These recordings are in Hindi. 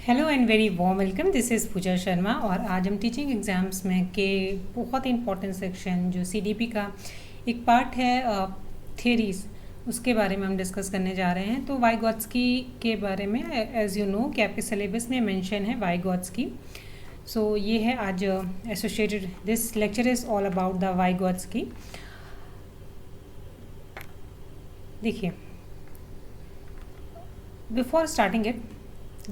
Hello and very warm welcome. This is Pooja Sharma और आज हम टीचिंग एग्ज़ाम्स में के बहुत इंपॉर्टेंट सेक्शन जो सीडीपी का एक पार्ट है थेरीज, उसके बारे में हम डिस्कस करने जा रहे हैं। तो वाइगॉट्स्की के बारे में एज यू नो कि आपके सिलेबस में मेंशन है वाइगॉट्स्की। सो ये है आज associated, this lecture is all about the Vygotsky. देखिए, before starting it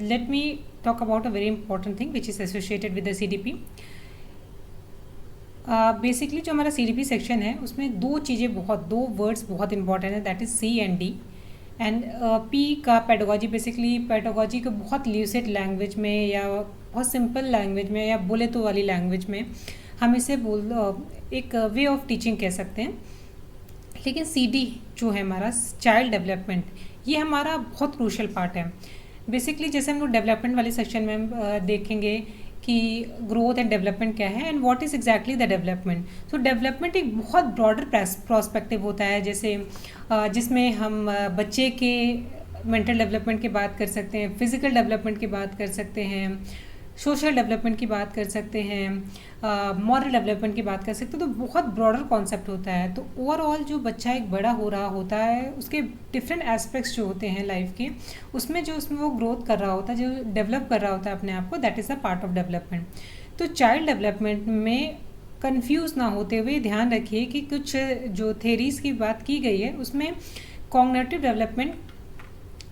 let me talk about a very important thing which is associated with the CDP. Basically जो हमारा CDP सेक्शन है उसमें दो वर्ड्स बहुत इंपॉर्टेंट है, that is C and D। And P का पेडागोजी, बेसिकली पेडागोजी को बहुत ल्यूसिड लैंग्वेज में या बहुत सिंपल लैंग्वेज में या बोले तो वाली लैंग्वेज में हम इसे एक वे ऑफ टीचिंग कह सकते हैं। लेकिन CD जो है हमारा चाइल्ड डेवलपमेंट, ये हमारा बहुत क्रूशल पार्ट है। बेसिकली जैसे हम लोग डेवलपमेंट वाले सेक्शन में देखेंगे कि ग्रोथ एंड डेवलपमेंट क्या है and what is exactly the development. So development एक बहुत ब्रॉडर प्रोस्पेक्टिव होता है, जैसे जिसमें हम बच्चे के मेंटल डेवलपमेंट की बात कर सकते हैं, फिजिकल डेवलपमेंट की बात कर सकते हैं, सोशल डेवलपमेंट की बात कर सकते हैं, मॉरल डेवलपमेंट की बात कर सकते हैं। तो बहुत ब्रॉडर कॉन्सेप्ट होता है। तो ओवरऑल जो बच्चा एक बड़ा हो रहा होता है, उसके डिफरेंट एस्पेक्ट्स जो होते हैं लाइफ के, उसमें वो ग्रोथ कर रहा होता है, जो डेवलप कर रहा होता है अपने आप को, that is the part of development. तो चाइल्ड डेवलपमेंट में कंफ्यूज ना होते हुए ध्यान रखिए कि कुछ जो थेरीज़ की बात की गई है उसमें कॉग्निटिव डेवलपमेंट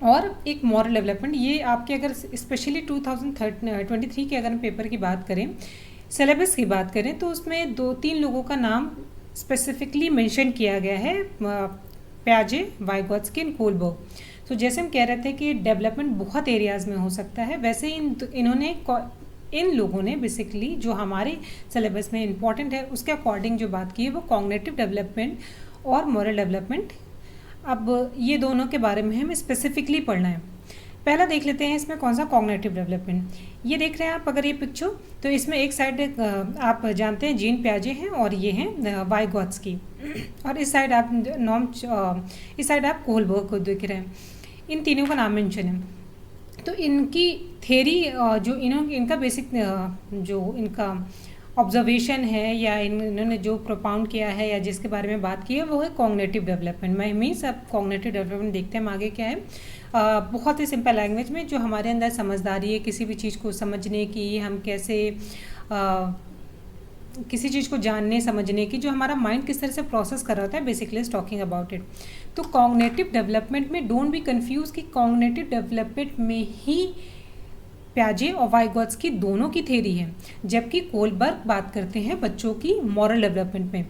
और एक मॉरल डेवलपमेंट, ये आपके अगर स्पेशली 2023 के अगर हम पेपर की बात करें, सिलेबस की बात करें, तो उसमें 2-3 लोगों का नाम स्पेसिफिकली मेंशन किया गया है, प्याजे, वाइगॉट्स्की एंड कोलबर्ग। तो जैसे हम कह रहे थे कि डेवलपमेंट बहुत एरियाज़ में हो सकता है, वैसे ही इन लोगों ने बेसिकली जो हमारे सिलेबस में इम्पॉर्टेंट है उसके अकॉर्डिंग जो बात की है वो कॉग्निटिव डेवलपमेंट और मॉरल डेवलपमेंट। अब ये दोनों के बारे में हमें स्पेसिफिकली पढ़ना है। पहला देख लेते हैं इसमें कौन सा कॉग्निटिव डेवलपमेंट। ये देख रहे हैं आप अगर ये पिक्चर, तो इसमें एक साइड आप जानते हैं जीन प्याजे हैं और ये हैं वाइगॉट्स्की, और इस साइड आप कोलबर्ग को देख रहे हैं। इन तीनों का नाम मेंशन है। तो इनकी थेरी जो इनका बेसिक जो इनका ऑब्जर्वेशन है या इन्होंने जो प्रोपाउंड किया है या जिसके बारे में बात की है वो है कॉग्निटिव डेवलपमेंट। मैं मीन्स अब कॉग्निटिव डेवलपमेंट देखते हैं हम आगे क्या है। बहुत ही सिंपल लैंग्वेज में जो हमारे अंदर समझदारी है किसी भी चीज़ को समझने की, हम कैसे किसी चीज़ को जानने समझने की, जो हमारा माइंड किस तरह से प्रोसेस कर रहा होता है, basically is talking about it. तो कॉग्निटिव डेवलपमेंट में डोंट बी कंफ्यूज कि कॉग्निटिव डेवलपमेंट में ही प्याजे और वाइगॉट्स्की दोनों की थेरी है, जबकि कोलबर्ग बात करते हैं बच्चों की मॉरल डेवलपमेंट में।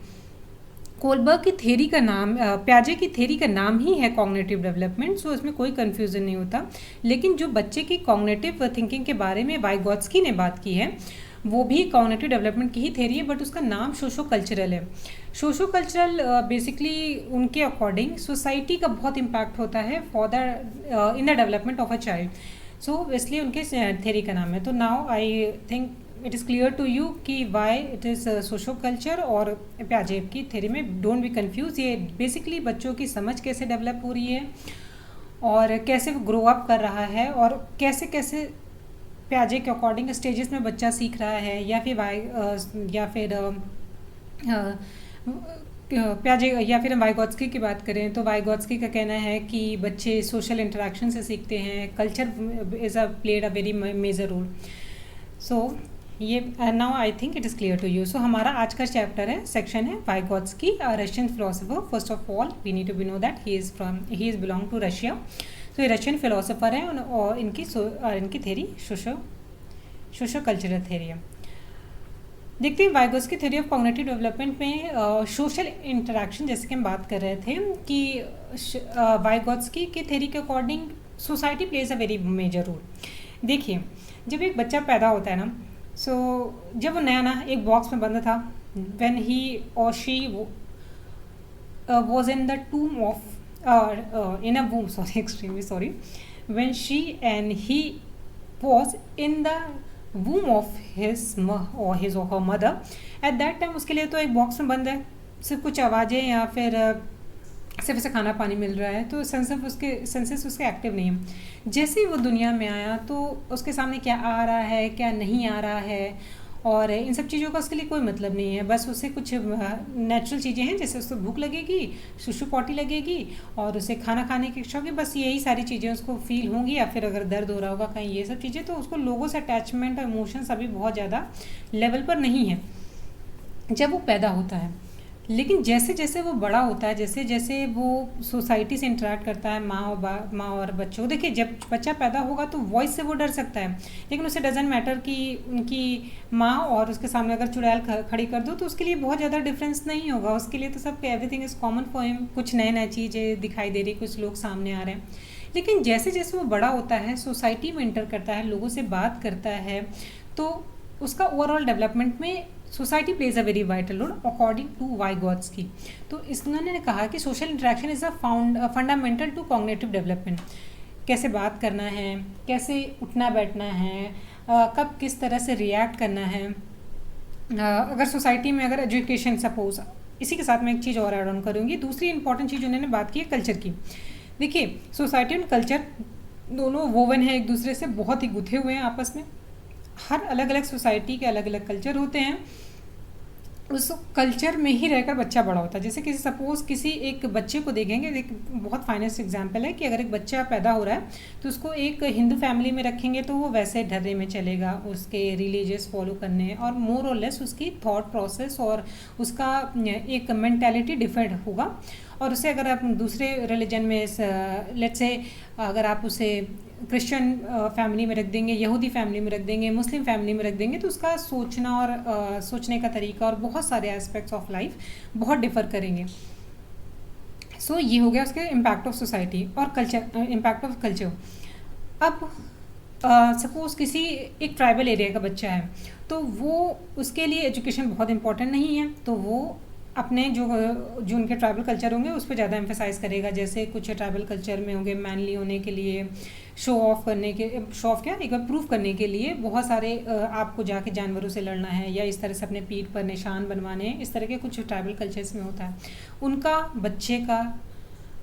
कोलबर्ग की थेरी का नाम, प्याजे की थेरी का नाम ही है कॉग्निटिव डेवलपमेंट, सो इसमें कोई कन्फ्यूज़न नहीं होता। लेकिन जो बच्चे की कॉग्निटिव थिंकिंग के बारे में वाइगॉट्स्की ने बात की है वो भी कॉग्निटिव डेवलपमेंट की ही थेरी है, बट उसका नाम सोशो कल्चरल है। सोशो कल्चरल बेसिकली उनके अकॉर्डिंग सोसाइटी का बहुत इम्पैक्ट होता है for the in the development of a child, so इसलिए उनके थेरी का नाम है। तो now I think it is clear to you कि why it is socio culture और प्याजे की थेरी में डोंट बी कंफ्यूज। ये बेसिकली बच्चों की समझ कैसे डेवलप हो रही है और कैसे वो ग्रो अप कर रहा है और कैसे कैसे प्याजे के अकॉर्डिंग स्टेजेस में बच्चा सीख रहा है, या फिर प्याजे या फिर हम वाइगॉट्स्की की बात करें तो वाइगॉट्स्की का कहना है कि बच्चे सोशल इंटरेक्शन से सीखते हैं, culture is played a very major role. So ये now I think it is clear to you. So हमारा आज का चैप्टर है, सेक्शन है Vygotsky, Russian philosopher. First of all we need to be know that he is belong to Russia. तो ये रशियन फिलोसोफर हैं और इनकी थेरी सोशो कल्चरल थेरी है। देखते हैं वाइगॉट्स्की थ्योरी ऑफ कॉग्निटिव डेवलपमेंट में सोशल इंटरेक्शन, जैसे कि हम बात कर रहे थे कि वाइगॉट्स्की की थ्योरी के according society plays a very major role. देखिए, जब एक बच्चा पैदा होता है ना, जब वो नया एक बॉक्स में बंद था, व्हेन ही और she was in the tomb of in a womb, sorry, extremely sorry, when she and he was in the womb of his or her mother, at that time उसके लिए तो एक बॉक्स में बंद है, सिर्फ कुछ आवाज़ें या फिर सिर्फ उसे खाना पानी मिल रहा है, तो सेंसेस उसके एक्टिव नहीं है। जैसे ही वो दुनिया में आया तो उसके सामने क्या आ रहा है, क्या नहीं आ रहा है, और इन सब चीज़ों का उसके लिए कोई मतलब नहीं है। बस उसे कुछ नेचुरल चीज़ें हैं, जैसे उसको भूख लगेगी, सुसु पॉटी लगेगी, और उसे खाना खाने की इच्छा होगी, बस यही सारी चीज़ें उसको फील होंगी। या फिर अगर दर्द हो रहा होगा कहीं, ये सब चीज़ें। तो उसको लोगों से अटैचमेंट और इमोशंस अभी बहुत ज़्यादा लेवल पर नहीं है जब वो पैदा होता है। लेकिन जैसे जैसे वो बड़ा होता है, जैसे जैसे वो सोसाइटी से इंटरेक्ट करता है, माँ और बच्चों को, देखिए जब बच्चा पैदा होगा तो वॉइस से वो डर सकता है, लेकिन उसे डजेंट मैटर कि उनकी माँ और उसके सामने अगर चुड़ैल खड़ी कर दो तो उसके लिए बहुत ज़्यादा डिफरेंस नहीं होगा। उसके लिए तो सब everything is common for him. कुछ नए नए चीज़ें दिखाई दे रही, कुछ लोग सामने आ रहे हैं। लेकिन जैसे जैसे वो बड़ा होता है, सोसाइटी में इंटर करता है, लोगों से बात करता है, तो उसका ओवरऑल डेवलपमेंट में society plays a very vital role according to Vygotsky. तो इन्होंने कहा कि social interaction is a fundamental to cognitive development. कैसे बात करना है, कैसे उठना बैठना है, कब किस तरह से रिएक्ट करना है। अगर सोसाइटी में अगर एजुकेशन सपोज, इसी के साथ मैं एक चीज़ और ऐड ऑन करूँगी। दूसरी इंपॉर्टेंट चीज़ उन्होंने बात की है कल्चर की। देखिए सोसाइटी और कल्चर दोनों वोवन है, एक दूसरे से बहुत ही गुथे हुए हैं आपस में। हर अलग अलग सोसाइटी के अलग अलग कल्चर होते हैं, उस कल्चर में ही रहकर बच्चा बड़ा होता है। जैसे किसी सपोज किसी एक बच्चे को देखेंगे, एक बहुत फाइनेस्ट एग्जांपल है कि अगर एक बच्चा पैदा हो रहा है तो उसको एक हिंदू फैमिली में रखेंगे तो वो वैसे ढर्रे में चलेगा, उसके रिलीजियस फॉलो करने, और मोर और लेस उसकी थॉट प्रोसेस और उसका एक मेंटालिटी डिफरेंट होगा। और उसे अगर आप दूसरे रिलीजन में, लेट्स से अगर आप उसे क्रिश्चियन फैमिली में रख देंगे, यहूदी फैमिली में रख देंगे, मुस्लिम फैमिली में रख देंगे, तो उसका सोचना और सोचने का तरीका और बहुत सारे एस्पेक्ट्स ऑफ लाइफ बहुत डिफर करेंगे। सो ये हो गया उसके इम्पैक्ट ऑफ सोसाइटी और कल्चर, इम्पैक्ट ऑफ कल्चर। अब सपोज किसी एक ट्राइबल एरिया का बच्चा है, तो वो उसके लिए एजुकेशन बहुत इंपॉर्टेंट नहीं है, तो वो अपने जो जो उनके ट्राइबल कल्चर होंगे उस पर ज़्यादा एम्फेसाइज करेगा। जैसे कुछ ट्राइबल कल्चर में होंगे मैनली होने के लिए, शो ऑफ करने के, शो ऑफ क्या, एक बार प्रूफ करने के लिए बहुत सारे आपको जाके जानवरों से लड़ना है या इस तरह से अपने पीठ पर निशान बनवाने, इस तरह के कुछ ट्राइबल कल्चर्स में होता है। उनका बच्चे का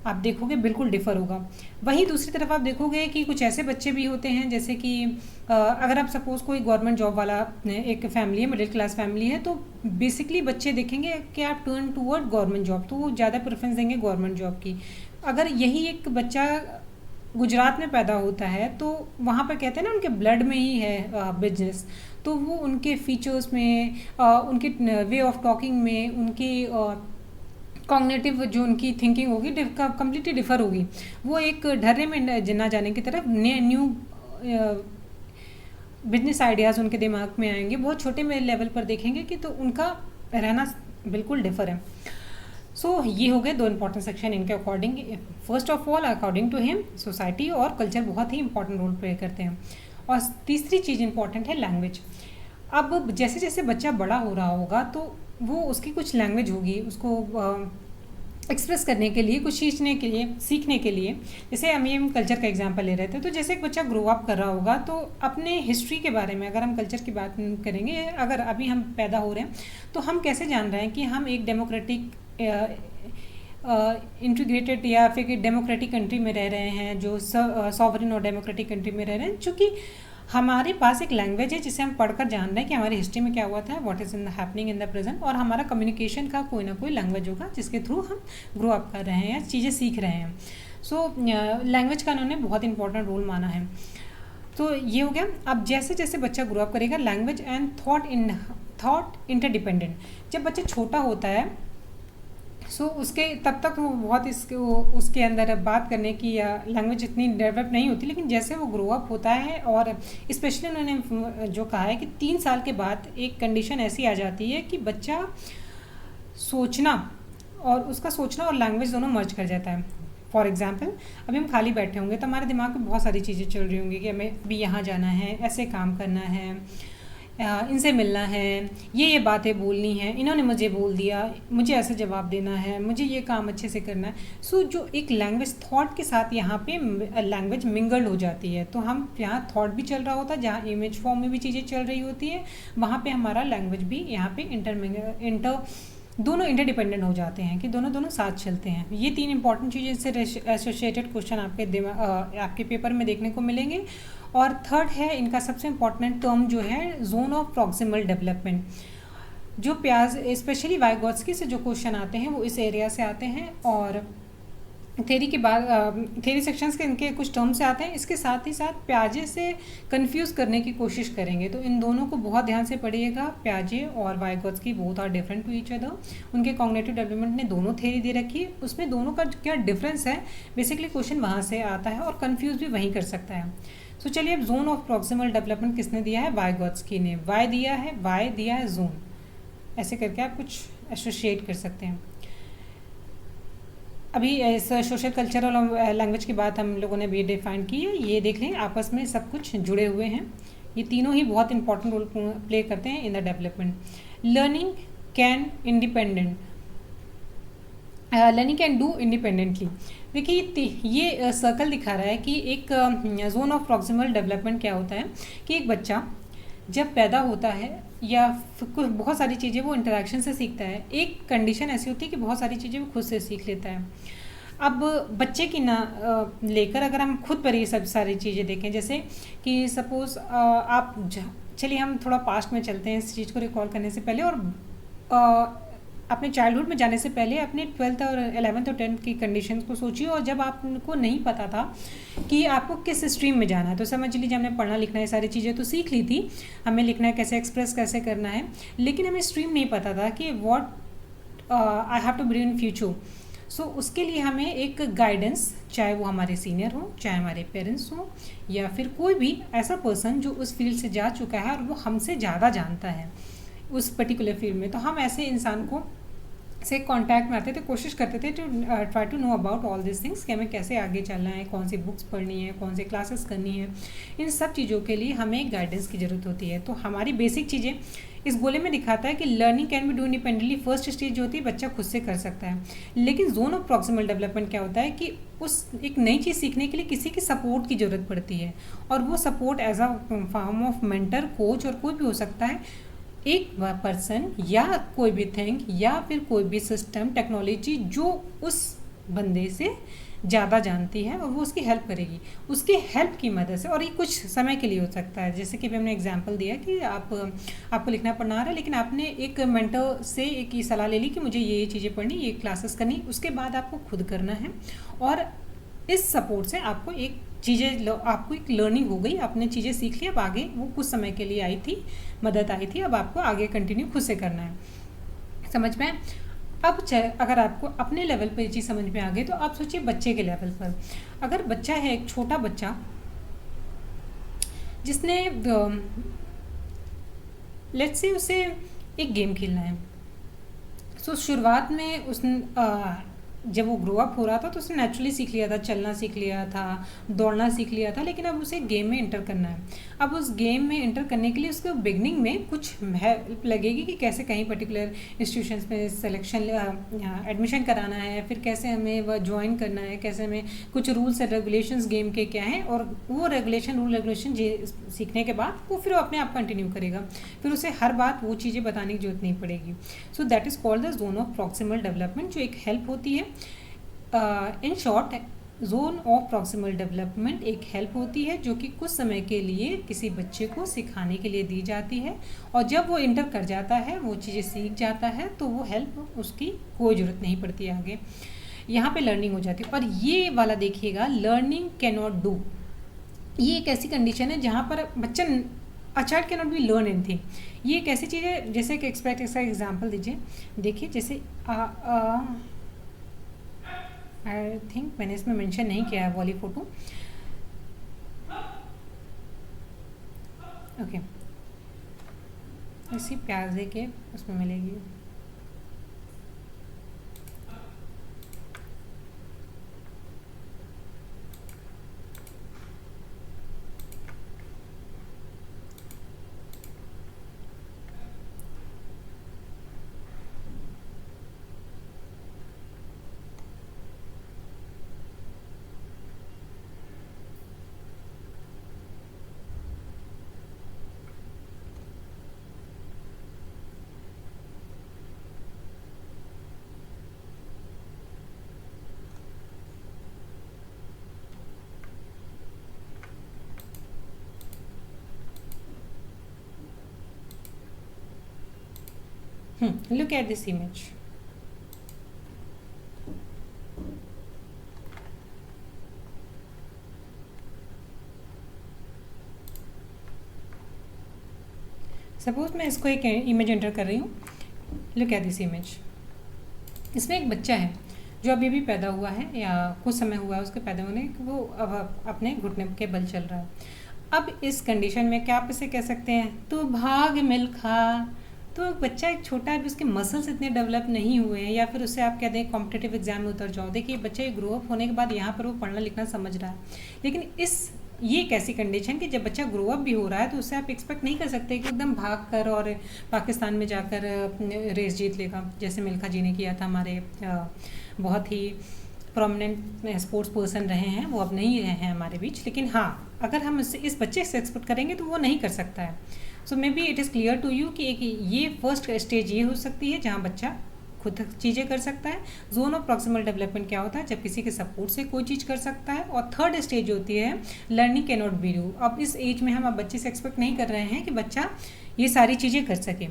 आप देखोगे बिल्कुल डिफ़र होगा। वहीं दूसरी तरफ आप देखोगे कि कुछ ऐसे बच्चे भी होते हैं, जैसे कि अगर आप सपोज़ कोई गवर्नमेंट जॉब वाला एक फैमिली है, मिडिल क्लास फैमिली है, तो बेसिकली बच्चे देखेंगे कि आप टर्न टूवर्ड गवर्नमेंट जॉब, तो वो ज़्यादा प्रेफरेंस देंगे गवर्नमेंट जॉब की। अगर यही एक बच्चा गुजरात में पैदा होता है तो वहाँ पर कहते हैं ना उनके ब्लड में ही है बिजनेस, तो वो उनके फीचर्स में, उनके वे ऑफ टॉकिंग में, उनकी कॉग्निटिव जो उनकी थिंकिंग होगी कम्प्लीटली डिफर होगी। वो एक ढर्रे में ना जाने की तरफ न्यू बिजनेस आइडियाज़ उनके दिमाग में आएंगे, बहुत छोटे में लेवल पर देखेंगे कि, तो उनका रहना बिल्कुल डिफर है। सो ये हो गए दो इंपॉर्टेंट सेक्शन इनके according. First of all according to him society और कल्चर बहुत ही इंपॉर्टेंट रोल प्ले करते हैं। और तीसरी चीज़ इंपॉर्टेंट है लैंग्वेज। अब जैसे जैसे बच्चा बड़ा हो रहा होगा तो वो उसकी कुछ लैंग्वेज होगी, उसको एक्सप्रेस करने के लिए, कुछ सीखने के लिए। जैसे हम कल्चर का एग्जांपल ले रहे थे, तो जैसे एक बच्चा ग्रो अप कर रहा होगा तो अपने हिस्ट्री के बारे में, अगर हम कल्चर की बात करेंगे, अगर अभी हम पैदा हो रहे हैं तो हम कैसे जान रहे हैं कि हम एक डेमोक्रेटिक इंटीग्रेटेड या फिर डेमोक्रेटिक कंट्री में रह रहे हैं, जो सॉवरेन और डेमोक्रेटिक कंट्री में रह रहे हैं, चूँकि हमारे पास एक लैंग्वेज है जिसे हम पढ़कर जान रहे हैं कि हमारी हिस्ट्री में क्या हुआ था, what is in happening in the present, और हमारा कम्युनिकेशन का कोई ना कोई लैंग्वेज होगा जिसके थ्रू हम ग्रो अप कर रहे हैं या चीज़ें सीख रहे हैं। सो लैंग्वेज का उन्होंने बहुत इंपॉर्टेंट रोल माना है। तो ये हो गया। अब जैसे जैसे बच्चा ग्रो अप करेगा, लैंग्वेज एंड थॉट इंटरडिपेंडेंट। जब बच्चा छोटा होता है उसके तब तक वो बहुत उसके अंदर बात करने की या लैंग्वेज इतनी डेवलप नहीं होती, लेकिन जैसे वो ग्रो अप होता है, और स्पेशली उन्होंने जो कहा है कि 3 साल के बाद एक कंडीशन ऐसी आ जाती है कि बच्चा उसका सोचना और लैंग्वेज दोनों मर्ज कर जाता है। फॉर एग्जाम्पल अभी हम खाली बैठे होंगे तो हमारे दिमाग में बहुत सारी चीज़ें चल रही होंगी कि हमें भी यहाँ जाना है, ऐसे काम करना है, इनसे मिलना है, ये बातें बोलनी है, इन्होंने मुझे बोल दिया, मुझे ऐसे जवाब देना है, मुझे ये काम अच्छे से करना है। जो एक लैंग्वेज थॉट के साथ यहाँ पे लैंग्वेज मिंगल्ड हो जाती है, तो हम यहाँ थॉट भी चल रहा होता है, जहाँ इमेज फॉर्म में भी चीज़ें चल रही होती है, वहाँ पे हमारा लैंग्वेज भी यहाँ पे दोनों इंटरडिपेंडेंट हो जाते हैं कि दोनों दोनों साथ चलते हैं। ये तीन इंपॉर्टेंट चीज़ें इससे एसोसिएटेड क्वेश्चन आपके आपके पेपर में देखने को मिलेंगे। और थर्ड है इनका सबसे इम्पॉर्टेंट टर्म जो है जोन ऑफ प्रॉक्सिमल डेवलपमेंट। जो प्याज स्पेशली वाइगॉट्स्की से जो क्वेश्चन आते हैं वो इस एरिया से आते हैं, और थेरी के बाद थेरी सेक्शंस के इनके कुछ टर्म से आते हैं। इसके साथ ही साथ प्याजे से कंफ्यूज करने की कोशिश करेंगे, तो इन दोनों को बहुत ध्यान से पढ़िएगा। प्याजे और Vygotsky both are different to each other. उनके कॉग्निटिव डेवलपमेंट ने दोनों थेरी दे रखी है, उसमें दोनों का क्या डिफरेंस है बेसिकली क्वेश्चन वहाँ से आता है और कन्फ्यूज भी वहीं कर सकता है। सो चलिए अब जोन ऑफ प्रॉक्सिमल डेवलपमेंट किसने दिया है? वाइगॉट्स्की ने। वाई दिया है, वाई दिया है जोन, ऐसे करके आप कुछ एसोशिएट कर सकते हैं। अभी इस सोशल कल्चरल लैंग्वेज की बात हम लोगों ने भी डिफाइन की है। ये देख लें आपस में सब कुछ जुड़े हुए हैं। ये तीनों ही बहुत इंपॉर्टेंट रोल प्ले करते हैं इन the development. Learning can independent, learning can do independently. देखिए ये सर्कल दिखा रहा है कि एक जोन ऑफ प्रॉक्सिमल डेवलपमेंट क्या होता है कि एक बच्चा जब पैदा होता है या कुछ बहुत सारी चीज़ें वो इंटरेक्शन से सीखता है। एक कंडीशन ऐसी होती है कि बहुत सारी चीज़ें वो खुद से सीख लेता है। अब बच्चे की ना लेकर अगर हम खुद पर ये सब सारी चीज़ें देखें, जैसे कि सपोज़ आप चलिए हम थोड़ा पास्ट में चलते हैं इस चीज़ को रिकॉल करने से पहले, और अपने चाइल्डहुड में जाने से पहले अपने 12th और 11th और 10th की कंडीशंस को सोचिए। और जब आपको नहीं पता था कि आपको किस स्ट्रीम में जाना है, तो समझ लीजिए हमने पढ़ना लिखना है सारी चीज़ें तो सीख ली थी, हमें लिखना है कैसे, एक्सप्रेस कैसे करना है, लेकिन हमें स्ट्रीम नहीं पता था कि what I have to be in future. So उसके लिए हमें एक गाइडेंस, चाहे वो हमारे सीनियर हो, चाहे हमारे पेरेंट्स हो, या फिर कोई भी ऐसा पर्सन जो उस फील्ड से जा चुका है और वो हमसे ज़्यादा जानता है उस पर्टिकुलर फील्ड में, तो हम ऐसे इंसान को से कांटेक्ट में आते थे, कोशिश करते थे to try to know about all this things कि हमें कैसे आगे चलना है, कौन सी बुक्स पढ़नी है, कौन सी क्लासेस करनी है। इन सब चीज़ों के लिए हमें गाइडेंस की ज़रूरत होती है। तो हमारी बेसिक चीज़ें इस गोले में दिखाता है कि learning can be do independently. First stage जो होती है बच्चा खुद से कर सकता है, लेकिन जोन ऑफ प्रॉक्सिमल डेवलपमेंट क्या होता है कि उस एक नई चीज़ सीखने के लिए किसी की सपोर्ट की ज़रूरत पड़ती है, और वो support as a form of mentor, coach और कोई भी हो सकता है। एक पर्सन या कोई भी थिंग या फिर कोई भी सिस्टम, टेक्नोलॉजी जो उस बंदे से ज़्यादा जानती है और वो उसकी हेल्प करेगी, उसकी हेल्प की मदद से। और ये कुछ समय के लिए हो सकता है, जैसे कि हमने एग्जांपल दिया कि आपको लिखना पढ़ना आ रहा है, लेकिन आपने एक मेंटर से एक ये सलाह ले ली कि मुझे ये चीज़ें पढ़नी, ये क्लासेस करनी, उसके बाद आपको खुद करना है। और इस सपोर्ट से आपको आपको एक लर्निंग हो गई, आपने चीज़ें सीख ली। अब आगे वो कुछ समय के लिए आई थी, मदद आई थी, अब आपको आगे कंटिन्यू खुद से करना है। समझ में? अब अगर आपको अपने लेवल पर ये चीज़ समझ में आ गई, तो आप सोचिए बच्चे के लेवल पर। अगर बच्चा है, एक छोटा बच्चा जिसने लेट्स से उसे एक गेम खेलना है, सो शुरुआत में जब वो ग्रो अप हो रहा था तो उसने नेचुरली सीख लिया था, चलना सीख लिया था, दौड़ना सीख लिया था, लेकिन अब उसे गेम में इंटर करना है। अब उस गेम में इंटर करने के लिए उसको बिगनिंग में कुछ हेल्प लगेगी कि कैसे कहीं पर्टिकुलर इंस्टीट्यूशंस में सिलेक्शन एडमिशन कराना है, फिर कैसे हमें वह ज्वाइन करना है, कैसे हमें कुछ रूल्स एंड रेगुलेशंस गेम के क्या हैं, और वो रूल रेगुलेशन सीखने के बाद वो फिर अपने आप कंटिन्यू करेगा, फिर उसे हर बात वो चीज़ें बताने की जरूरत नहीं पड़ेगी। सो that is called the zone of proximal development, जो एक हेल्प होती है। In short, zone of proximal development एक हेल्प होती है जो कि कुछ समय के लिए किसी बच्चे को सिखाने के लिए दी जाती है, और जब वो इंटर कर जाता है, वो चीज़ें सीख जाता है, तो वो हेल्प उसकी कोई ज़रूरत नहीं पड़ती आगे, यहाँ पे लर्निंग हो जाती है। और ये वाला देखिएगा, लर्निंग कैन नॉट डू, ये एक ऐसी कंडीशन है जहाँ पर बच्चा a child can not be learn anything. ये एक ऐसी चीज़ है, जैसे कि एक्सपेक्ट इसका एग्जाम्पल दीजिए, देखिए जैसे आई थिंक मैंने इसमें मेंशन नहीं किया है वाली फ़ोटो। ओके, इसी प्याजे के उसमें मिलेगी। Look at this image. Suppose मैं इसको एक इमेज एंटर कर रही हूँ. Look at this image. इसमें एक बच्चा है जो अभी भी पैदा हुआ है या कुछ समय हुआ है उसके पैदा होने, वो अब अपने घुटने के बल चल रहा है. अब इस कंडीशन में क्या आप इसे कह सकते हैं, तो भाग मिल्खा. तो बच्चा एक छोटा है, उसके मसल्स इतने डेवलप नहीं हुए हैं, या फिर उससे आप कह दें कॉम्पिटिटिव एग्जाम में उतर जाओ. देखिए बच्चा ग्रो अप होने के बाद यहाँ पर वो पढ़ना लिखना समझ रहा है, लेकिन ये एक ऐसी कंडीशन कि जब बच्चा ग्रो अप भी हो रहा है तो उससे आप एक्सपेक्ट नहीं कर सकते कि एकदम भाग कर और पाकिस्तान में जाकर रेस जीत लेगा, जैसे मिल्खा जी ने किया था. हमारे बहुत ही प्रोमिनेंट स्पोर्ट्स पर्सन रहे हैं, वो अब नहीं रहे हैं हमारे बीच, लेकिन हाँ अगर हम इस बच्चे से एक्सपेक्ट करेंगे तो वो नहीं कर सकता है. So maybe it is clear to you कि एक ये फर्स्ट स्टेज ये हो सकती है जहाँ बच्चा खुद चीज़ें कर सकता है. जोन ऑफ प्रॉक्सिमल डेवलपमेंट क्या होता है, जब किसी के सपोर्ट से कोई चीज़ कर सकता है. और थर्ड स्टेज होती है learning can not be do. अब इस एज में हम अब बच्चे से एक्सपेक्ट नहीं कर रहे हैं कि बच्चा ये सारी चीज़ें कर सके.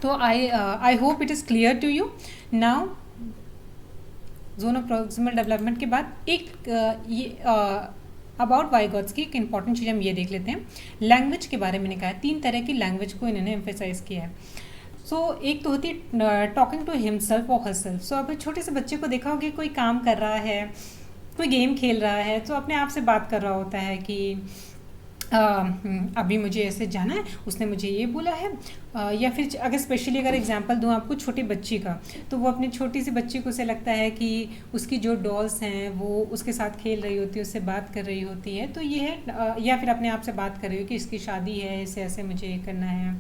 तो I hope it is clear to you. Now zone of proximal development के बाद एक ये अबाउट वाइगॉट्स की एक इंपॉर्टेंट चीज़ हम ये देख लेते हैं. लैंग्वेज के बारे में कहा है, 3 तरह की लैंग्वेज को इन्होंने एम्फेसाइज किया है. सो एक तो होती है टॉकिंग टू हिमसेल्फ और हरसेल्फ. सो अब छोटे से बच्चे को देखा होगा कोई काम कर रहा है, कोई गेम खेल रहा है, तो अपने आप से बात कर रहा होता है कि अभी मुझे ऐसे जाना है, उसने मुझे ये बोला है. या फिर अगर स्पेशली अगर एग्जांपल दूँ आपको छोटी बच्ची का, तो वो अपनी छोटी सी बच्ची को उसे लगता है कि उसकी जो डॉल्स हैं वो उसके साथ खेल रही होती है, उससे बात कर रही होती है. तो ये है, या फिर अपने आप से बात कर रही हो कि इसकी शादी है, इसे ऐसे मुझे ये करना है.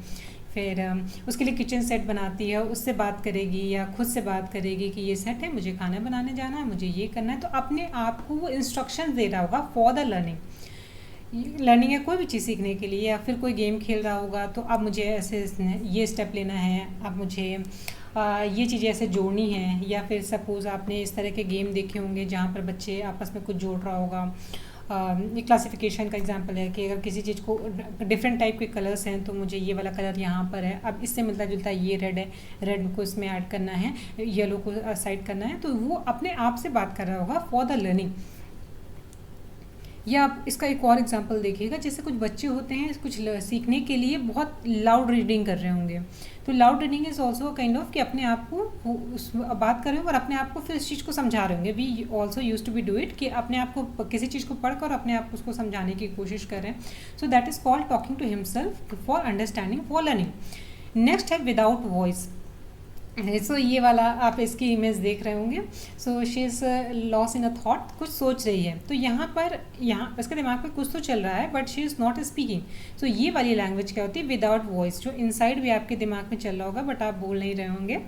फिर उसके लिए किचन सेट बनाती है, उससे बात करेगी या खुद से बात करेगी कि ये सेट है, मुझे खाना बनाने जाना है, मुझे ये करना है. तो अपने आप को वो इंस्ट्रक्शन दे रहा होगा फॉर द लर्निंग है कोई भी चीज़ सीखने के लिए. या फिर कोई गेम खेल रहा होगा तो अब मुझे ऐसे ये स्टेप लेना है, अब मुझे ये चीज़ें ऐसे जोड़नी है. या फिर सपोज़ आपने इस तरह के गेम देखे होंगे जहाँ पर बच्चे आपस में कुछ जोड़ रहा होगा. ये क्लासिफिकेशन का एग्जांपल है कि अगर किसी चीज़ को डिफरेंट टाइप के कलर्स हैं तो मुझे ये वाला कलर यहाँ पर है, अब इससे मिलता जुलता ये रेड है, रेड को इसमें ऐड करना है, येलो को साइड करना है. तो वो अपने आप से बात कर रहा होगा फॉर द लर्निंग. या आप इसका एक और एग्जांपल देखिएगा, जैसे कुछ बच्चे होते हैं कुछ सीखने के लिए बहुत लाउड रीडिंग कर रहे होंगे. तो loud reading is also kind of कि अपने आप को उस बात कर रहे हो और अपने आप को फिर इस चीज़ को समझा रहे होंगे. We also use to be do it कि अपने आप को किसी चीज़ को पढ़कर अपने आप को उसको समझाने की कोशिश कर रहे हैं. So that is called talking to himself for understanding for learning. Next है विदाउट वॉइस. सो ये वाला आप इसकी इमेज देख रहे होंगे. So she is lost in a thought, कुछ सोच रही है. तो यहाँ इसके दिमाग में कुछ तो चल रहा है but she is not speaking. So ये वाली लैंग्वेज क्या होती है, विदाउट वॉइस, जो इनसाइड भी आपके दिमाग में चल रहा होगा बट आप बोल नहीं रहे होंगे.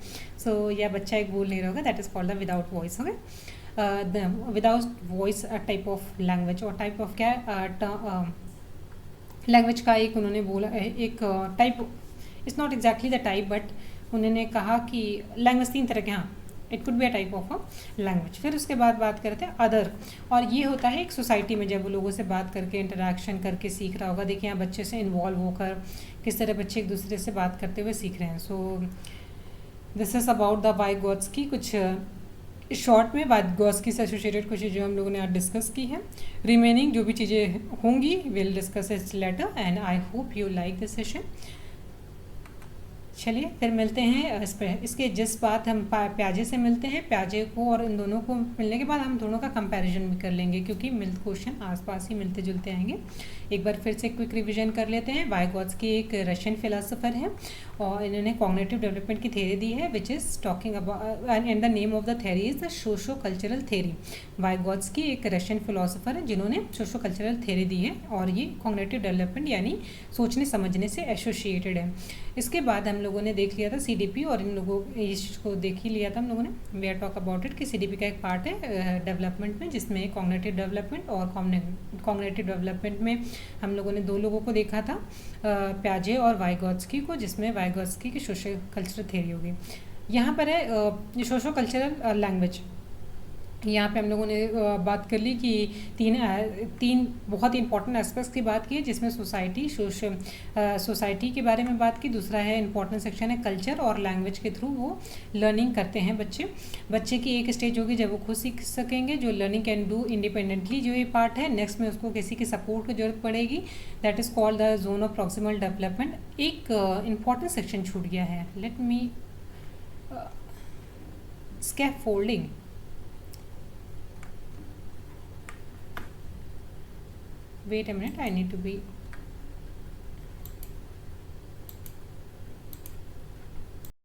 सो या बच्चा एक बोल नहीं रहा होगा, that is called the without voice. Okay, without voice type of language. और टाइप ऑफ क्या है, लैंग्वेज का एक उन्होंने बोला एक type, it's not exactly the type but उन्होंने कहा कि लैंग्वेज 3 तरह के, हाँ it could be a type of a language. फिर उसके बाद बात करते हैं अदर. और ये होता है एक सोसाइटी में जब वो लोगों से बात करके इंटरेक्शन करके सीख रहा होगा. देखिए यहाँ बच्चे से इन्वॉल्व होकर किस तरह बच्चे एक दूसरे से बात करते हुए सीख रहे हैं. So this is about the Vygotsky. कुछ शॉर्ट में वाइगॉट्स्की से एसोसिएटेड कुछ चीज़ें हम लोगों ने आज डिस्कस की है. रिमेनिंग जो भी चीज़ें होंगी will discuss it later and I hope you like this session. चलिए फिर मिलते हैं इसके जिस बात हम प्याजे से मिलते हैं. प्याजे को और इन दोनों को मिलने के बाद हम दोनों का कंपैरिजन भी कर लेंगे क्योंकि क्वेश्चन आसपास ही मिलते जुलते आएंगे. एक बार फिर से क्विक रिवीजन कर लेते हैं. वाइगॉट्स्की एक रशियन फिलोसोफर है और इन्होंने कॉग्निटिव डेवलपमेंट की थ्योरी दी है which is talking about and the name of the theory is the socio cultural theory. Vygotsky एक रशियन फिलोसोफर है जिन्होंने सोशो कल्चरल थ्योरी दी है और ये कॉग्निटिव डेवलपमेंट यानी सोचने समझने से एसोसिएटेड है. इसके बाद हम लोगों ने देख लिया था CDP और इन लोगों इस चीज़ को देख ही लिया था हम लोगों ने. We are talk about it कि CDP का एक पार्ट है डेवलपमेंट में जिसमें कॉग्निटिव डेवलपमेंट और कॉग्निटिव डेवलपमेंट में हम लोगों ने 2 लोगों को देखा था, प्याजे और वाइगॉट्स्की को, जिसमें वाइगॉट्स्की की सोशल कल्चरल थ्योरी होगी. यहाँ पर है सोशो कल्चरल लैंग्वेज. यहाँ पे हम लोगों ने बात कर ली कि तीन बहुत इंपॉर्टेंट एस्पेक्ट्स की बात की है, जिसमें सोसाइटी के बारे में बात की। दूसरा है इंपॉर्टेंट सेक्शन है कल्चर और लैंग्वेज के थ्रू वो लर्निंग करते हैं बच्चे की एक स्टेज होगी जब वो खुद सीख सकेंगे, जो लर्निंग कैन डू इंडिपेंडेंटली, जो ये पार्ट है। नेक्स्ट में उसको किसी की सपोर्ट की जरूरत पड़ेगी, that is called the zone of proximal development. एक इंपॉर्टेंट सेक्शन छूट गया है, let me scaffolding. Wait a minute, I need to be